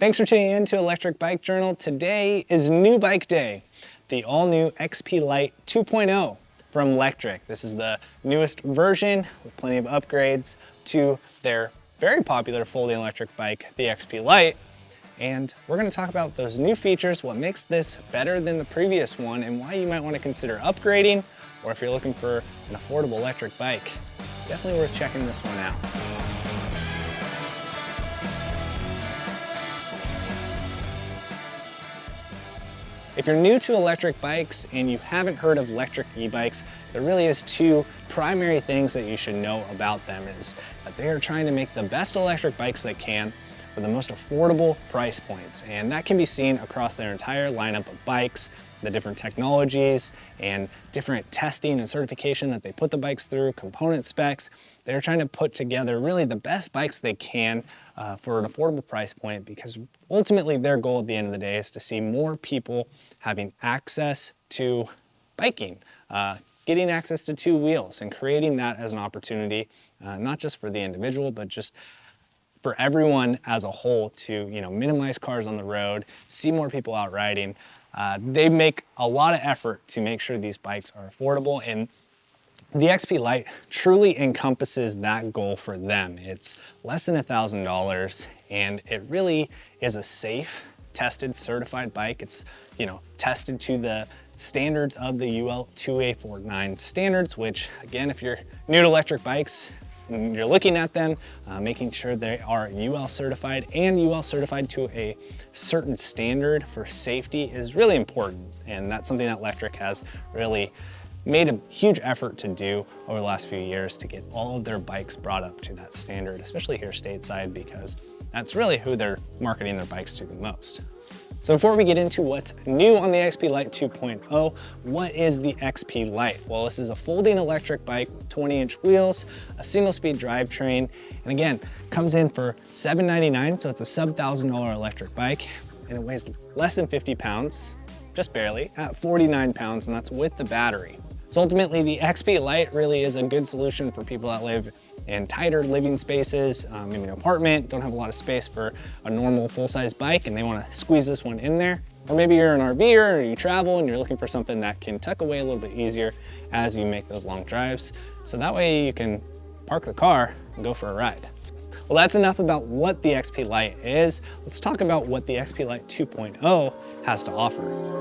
Thanks for tuning in to Electric Bike Journal. Today is New Bike Day, the all-new XP Lite 2.0 from Lectric. This is the newest version with plenty of upgrades to their very popular folding electric bike, the XP Lite. And we're going to talk about those new features, what makes this better than the previous one, and why you might want to consider upgrading, or if you're looking for an affordable electric bike, definitely worth checking this one out. If you're new to electric bikes and you haven't heard of Lectric eBikes, there really is two primary things that you should know about them. Is that they are trying to make the best electric bikes they can for the most affordable price points. And that can be seen across their entire lineup of bikes, the different technologies and different testing and certification that they put the bikes through, component specs. They're trying to put together really the best bikes they can for an affordable price point, because ultimately their goal at the end of the day is to see more people having access to biking, getting access to two wheels and creating that as an opportunity, not just for the individual, but just for everyone as a whole to, minimize cars on the road, see more people out riding. They make a lot of effort to make sure these bikes are affordable, and the XP Lite truly encompasses that goal for them. It's less than $1,000, and it really is a safe, tested, certified bike. It's, tested to the standards of the UL 2A49 standards, which again, if you're new to electric bikes, and you're looking at them, making sure they are UL certified and UL certified to a certain standard for safety is really important. And that's something that Lectric has really made a huge effort to do over the last few years to get all of their bikes brought up to that standard, especially here stateside, because that's really who they're marketing their bikes to the most. So before we get into what's new on the XP Lite 2.0, what is the XP Lite? Well, this is a folding electric bike with 20-inch wheels, a single-speed drivetrain, and again, comes in for $799, so it's a sub-$1,000 electric bike, and it weighs less than 50 pounds, just barely, at 49 pounds, and that's with the battery. So ultimately, the XP Lite really is a good solution for people that live in tighter living spaces, maybe an apartment, don't have a lot of space for a normal full-size bike, and they want to squeeze this one in there. Or maybe you're an RVer or you travel and you're looking for something that can tuck away a little bit easier as you make those long drives. So that way you can park the car and go for a ride. Well, that's enough about what the XP Lite is. Let's talk about what the XP Lite 2.0 has to offer.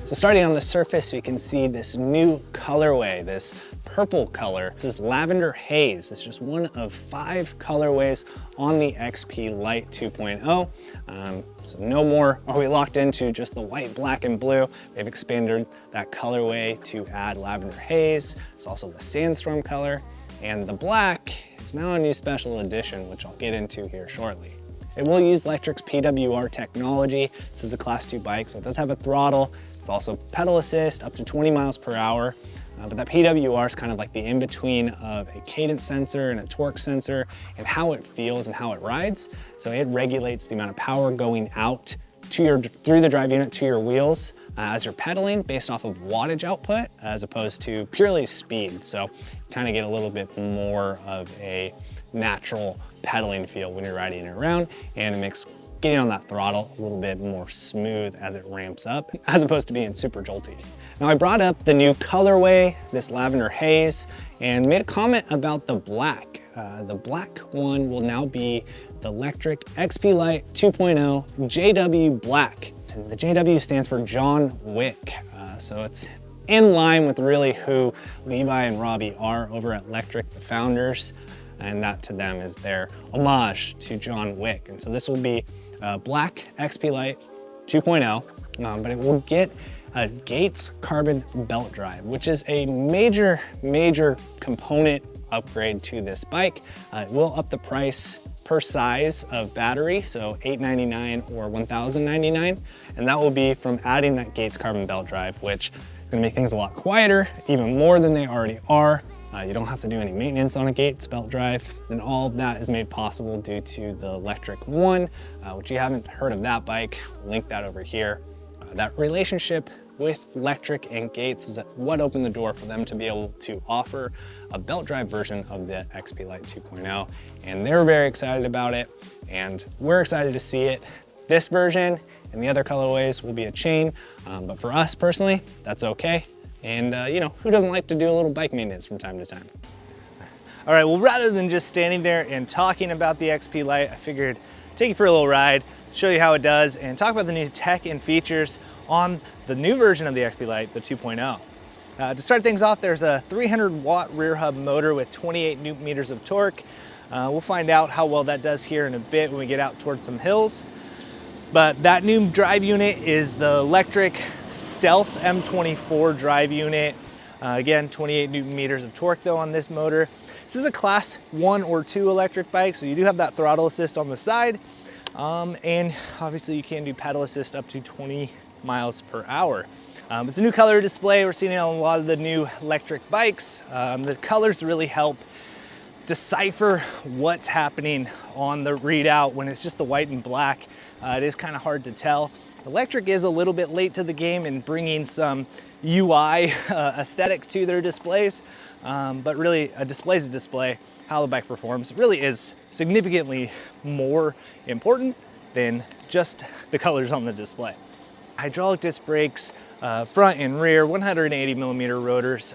So starting on the surface, we can see this new colorway, this purple color. This is Lavender Haze. It's just one of 5 colorways on the XP Lite 2.0. So no more are we locked into just the white, black, and blue. They've expanded that colorway to add Lavender Haze. There's also the Sandstorm color, and the black is now a new special edition, which I'll get into here shortly. It will use Lectric's PWR technology. This is a Class 2 bike, so it does have a throttle. It's also pedal assist up to 20 miles per hour. But that PWR is kind of like the in-between of a cadence sensor and a torque sensor and how it feels and how it rides. So it regulates the amount of power going out to through the drive unit to your wheels as you're pedaling based off of wattage output as opposed to purely speed. So kind of get a little bit more of a natural pedaling feel when you're riding it around, and it makes getting on that throttle a little bit more smooth as it ramps up, as opposed to being super jolty. Now I brought up the new colorway, this Lavender Haze, and made a comment about the black. The black one will now be the Lectric XP Lite 2.0 JW Black. And the JW stands for John Wick. So it's in line with really who Levi and Robbie are over at Lectric, the founders. And that to them is their homage to John Wick. And so this will be black XP Lite 2.0, but it will get a Gates carbon belt drive, which is a major component upgrade to this bike. It will up the price per size of battery, so $899 or $1,099, and that will be from adding that Gates carbon belt drive, which is going to make things a lot quieter, even more than they already are. You don't have to do any maintenance on a Gates belt drive, and all of that is made possible due to the Lectric One, which you haven't heard of that bike, link that over here. That relationship with Lectric and Gates was what opened the door for them to be able to offer a belt drive version of the XP Lite 2.0. And they're very excited about it, and we're excited to see it. This version and the other colorways will be a chain, but for us personally, that's okay. And you know, who doesn't like to do a little bike maintenance from time to time? All right, well, rather than just standing there and talking about the XP Lite, I figured take you for a little ride, show you how it does, and talk about the new tech and features on the new version of the XP Lite, the 2.0. To start things off, there's a 300-watt rear hub motor with 28 Newton meters of torque. We'll find out how well that does here in a bit when we get out towards some hills. But that new drive unit is the Lectric Stealth M24 drive unit. Again, 28 Newton meters of torque though on this motor. This is a class 1 or 2 electric bike, so you do have that throttle assist on the side. And obviously you can do pedal assist up to 20 miles per hour. It's a new color display. We're seeing it on a lot of the new electric bikes. The colors really help decipher what's happening on the readout when it's just the white and black. It is kind of hard to tell. Lectric is a little bit late to the game in bringing some UI aesthetic to their displays, but really a display is a display. How the bike performs really is significantly more important than just the colors on the display. Hydraulic disc brakes, front and rear, 180 millimeter rotors,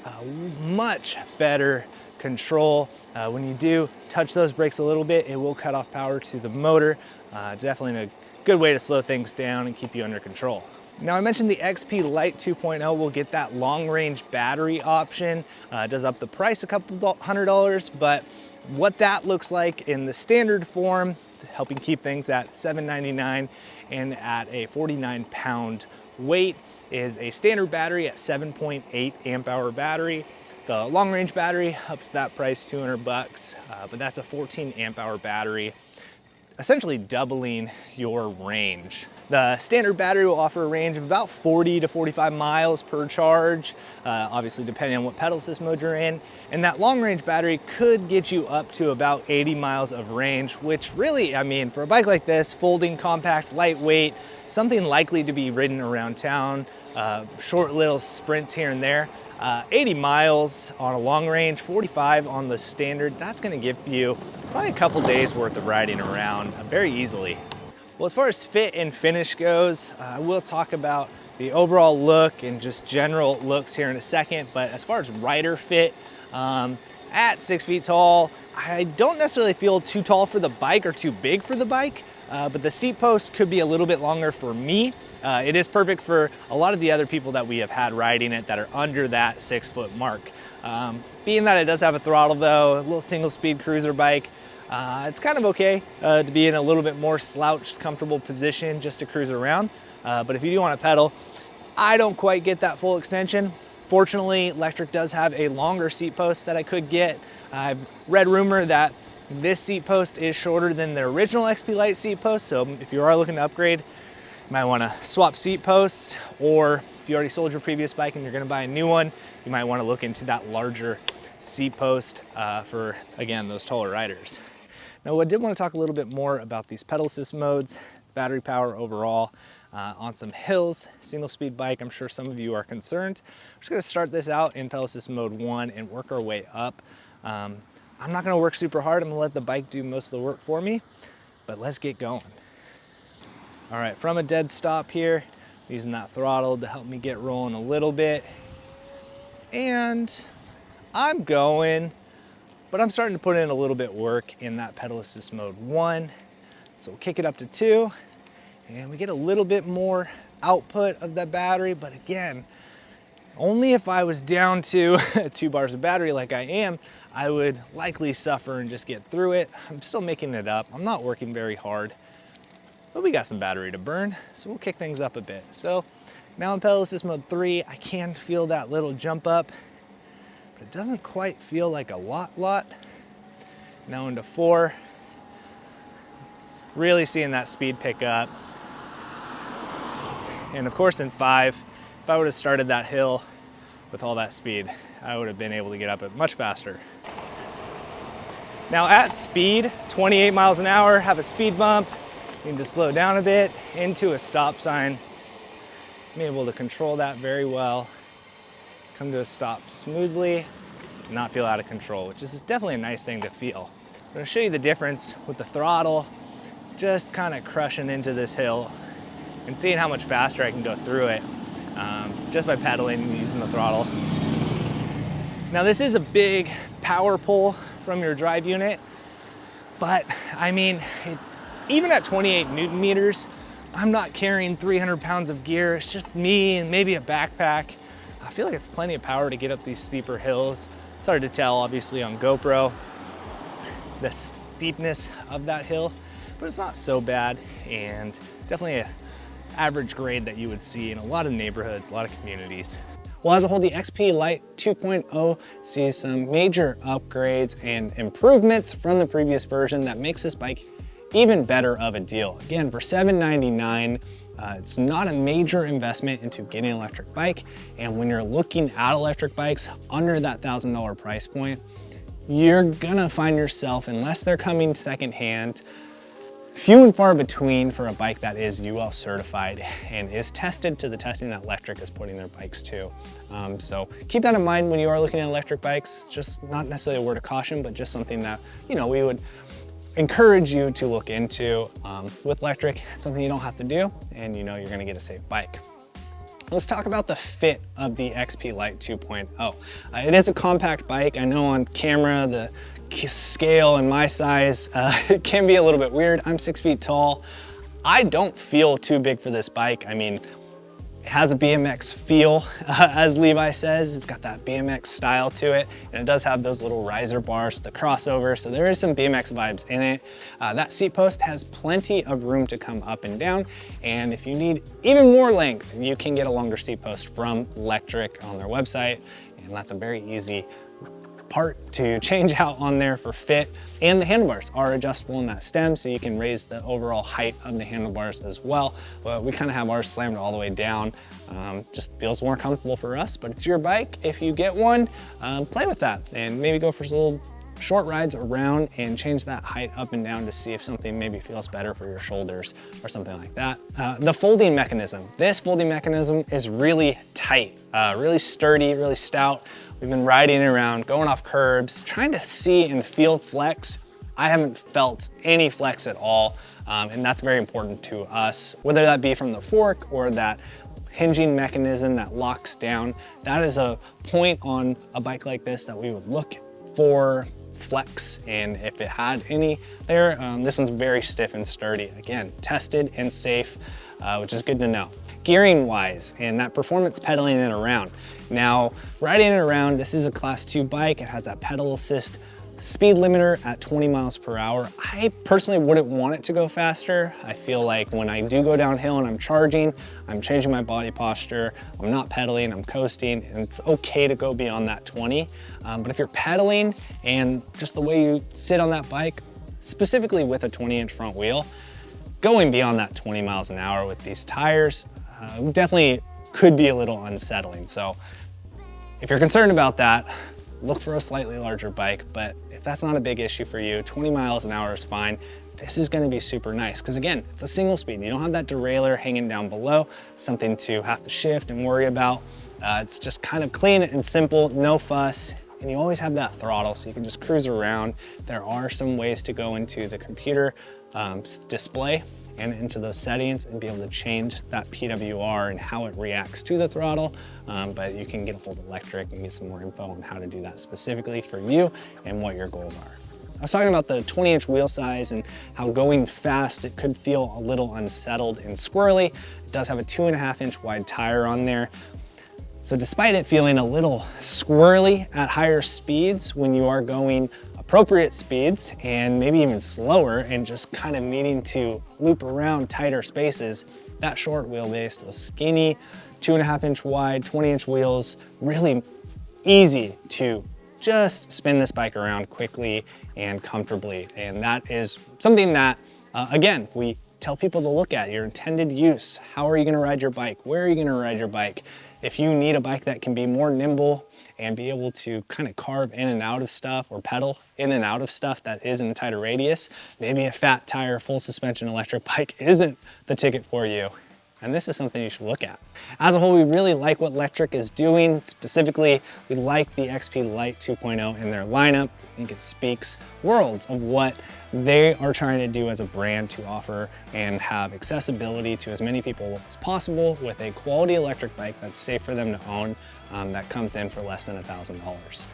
much better control. When you do touch those brakes a little bit, it will cut off power to the motor. Definitely a good way to slow things down and keep you under control. Now, I mentioned the XP Lite 2.0 will get that long range battery option. It does up the price a couple $100, but what that looks like in the standard form, helping keep things at $799 and at a 49-pound weight, is a standard battery at 7.8 amp hour battery. The long range battery ups that price $200, but that's a 14 amp hour battery, essentially doubling your range. The standard battery will offer a range of about 40 to 45 miles per charge, obviously depending on what pedal assist mode you're in. And that long range battery could get you up to about 80 miles of range, which really, I mean, for a bike like this, folding, compact, lightweight, something likely to be ridden around town, short little sprints here and there, 80 miles on a long range, 45 on the standard, that's gonna give you probably a couple days worth of riding around very easily. Well, as far as fit and finish goes, I will talk about the overall look and just general looks here in a second, but as far as rider fit, at 6 feet tall, I don't necessarily feel too tall for the bike or too big for the bike, but the seat post could be a little bit longer for me. It is perfect for a lot of the other people that we have had riding it that are under that 6 foot mark. Being that it does have a throttle though, a little single speed cruiser bike, it's kind of okay to be in a little bit more slouched, comfortable position just to cruise around. But if you do want to pedal, I don't quite get that full extension. Fortunately, Lectric does have a longer seat post that I could get. I've read rumor that this seat post is shorter than the original XP Lite seat post, so if you are looking to upgrade, you might want to swap seat posts, or if you already sold your previous bike and you're going to buy a new one, you might want to look into that larger seat post for, again, those taller riders. Now, I did want to talk a little bit more about these pedal assist modes, battery power overall. On some hills, single speed bike, I'm sure some of you are concerned. We're just gonna start this out in pedal assist mode 1 and work our way up. I'm not gonna work super hard. I'm gonna let the bike do most of the work for me, but let's get going. All right, from a dead stop here, using that throttle to help me get rolling a little bit. And I'm going, but I'm starting to put in a little bit work in that pedal assist mode 1. So we'll kick it up to 2. And we get a little bit more output of that battery, but again, only if I was down to 2 bars of battery like I am, I would likely suffer and just get through it. I'm still making it up. I'm not working very hard, but we got some battery to burn, so we'll kick things up a bit. So now in pedal assist mode 3, I can feel that little jump up, but it doesn't quite feel like a lot. Now into 4, really seeing that speed pick up. And of course in 5, if I would have started that hill with all that speed, I would have been able to get up it much faster. Now at speed, 28 miles an hour, have a speed bump, need to slow down a bit into a stop sign. I'm able to control that very well, come to a stop smoothly, not feel out of control, which is definitely a nice thing to feel. I'm gonna show you the difference with the throttle, just kind of crushing into this hill and seeing how much faster I can go through it just by pedaling and using the throttle. Now this is a big power pull from your drive unit, but I mean, even at 28 Newton meters, I'm not carrying 300 pounds of gear. It's just me and maybe a backpack. I feel like it's plenty of power to get up these steeper hills. It's hard to tell, obviously, on GoPro, the steepness of that hill, but it's not so bad, and definitely an average grade that you would see in a lot of neighborhoods, a lot of communities. Well, as a whole, the XP Lite 2.0 sees some major upgrades and improvements from the previous version that makes this bike even better of a deal. Again, for $799, it's not a major investment into getting an electric bike. And when you're looking at electric bikes under that $1,000 price point, you're gonna find yourself, unless they're coming secondhand, few and far between for a bike that is UL certified and is tested to the testing that Lectric is putting their bikes to. So keep that in mind when you are looking at electric bikes. Just not necessarily a word of caution, but just something that, you know, we would encourage you to look into. With Lectric, it's something you don't have to do, and you know you're gonna get a safe bike. Let's talk about the fit of the XP Lite 2.0. It is a compact bike. I know on camera, the scale and my size, it can be a little bit weird. I'm 6 feet tall. I don't feel too big for this bike. I mean, it has a BMX feel, as Levi says. It's got that BMX style to it, and it does have those little riser bars, the crossover, so there is some BMX vibes in it. That seat post has plenty of room to come up and down, and if you need even more length, you can get a longer seat post from Lectric on their website, and that's a very easy part to change out on there for fit. And the handlebars are adjustable in that stem, so you can raise the overall height of the handlebars as well. But we kind of have ours slammed all the way down. Just feels more comfortable for us, but it's your bike. If you get one, play with that and maybe go for some little short rides around and change that height up and down to see if something maybe feels better for your shoulders or something like that. The folding mechanism. This folding mechanism is really tight, really sturdy, really stout. We've been riding it around, going off curbs, trying to see and feel flex. I haven't felt any flex at all, and that's very important to us. Whether that be from the fork or that hinging mechanism that locks down, that is a point on a bike like this that we would look for flex, and if it had any there, this one's very stiff and sturdy. Again, tested and safe, which is good to know. Gearing wise, and that performance pedaling it around. Now, riding it around, this is a class 2 bike. It has that pedal assist speed limiter at 20 miles per hour. I personally wouldn't want it to go faster. I feel like when I do go downhill and I'm charging, I'm changing my body posture, I'm not pedaling, I'm coasting, and it's okay to go beyond that 20. But if you're pedaling and just the way you sit on that bike, specifically with a 20-inch front wheel, going beyond that 20 miles an hour with these tires definitely could be a little unsettling. So if you're concerned about that, look for a slightly larger bike. But if that's not a big issue for you, 20 miles an hour is fine. This is gonna be super nice because again, it's a single speed. You don't have that derailleur hanging down below, something to have to shift and worry about. It's just kind of clean and simple, no fuss. And you always have that throttle, so you can just cruise around. There are some ways to go into the computer display and into those settings and be able to change that PWR and how it reacts to the throttle. But you can get a hold of Lectric and get some more info on how to do that specifically for you and what your goals are. I was talking about the 20-inch wheel size and how going fast, it could feel a little unsettled and squirrely. It does have a 2.5-inch wide tire on there. So despite it feeling a little squirrely at higher speeds, when you are going appropriate speeds and maybe even slower and just kind of needing to loop around tighter spaces, that short wheelbase, those skinny 2.5-inch wide, 20-inch wheels, really easy to just spin this bike around quickly and comfortably. And that is something that, again, we tell people to look at your intended use. How are you gonna ride your bike? Where are you gonna ride your bike? If you need a bike that can be more nimble and be able to kind of carve in and out of stuff or pedal in and out of stuff that is in a tighter radius, maybe a fat tire, full suspension electric bike isn't the ticket for you. and this is something you should look at. As a whole, we really like what Lectric is doing. Specifically, we like the XP Lite 2.0 in their lineup. I think it speaks worlds of what they are trying to do as a brand to offer and have accessibility to as many people as possible with a quality electric bike that's safe for them to own, that comes in for less than $1,000.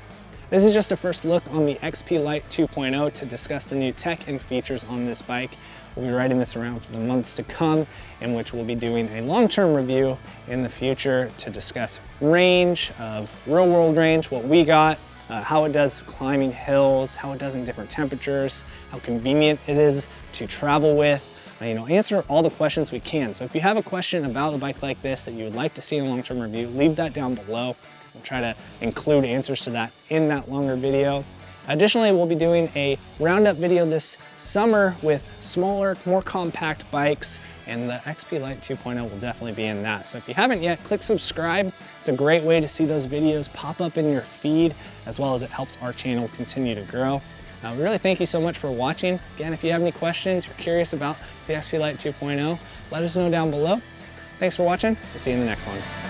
This is just a first look on the XP Lite 2.0 to discuss the new tech and features on this bike. We'll be riding this around for the months to come, in which we'll be doing a long-term review in the future to discuss range of real-world range, what we got, how it does climbing hills, how it does in different temperatures, how convenient it is to travel with, answer all the questions we can. So if you have a question about a bike like this that you would like to see in a long-term review, leave that down below. We'll try to include answers to that in that longer video. Additionally, we'll be doing a roundup video this summer with smaller, more compact bikes, and the XP Lite 2.0 will definitely be in that. So if you haven't yet, click subscribe. It's a great way to see those videos pop up in your feed, as well as it helps our channel continue to grow. We really thank you so much for watching. Again, if you have any questions, you're curious about the XP Lite 2.0, let us know down below. Thanks for watching. We'll see you in the next one.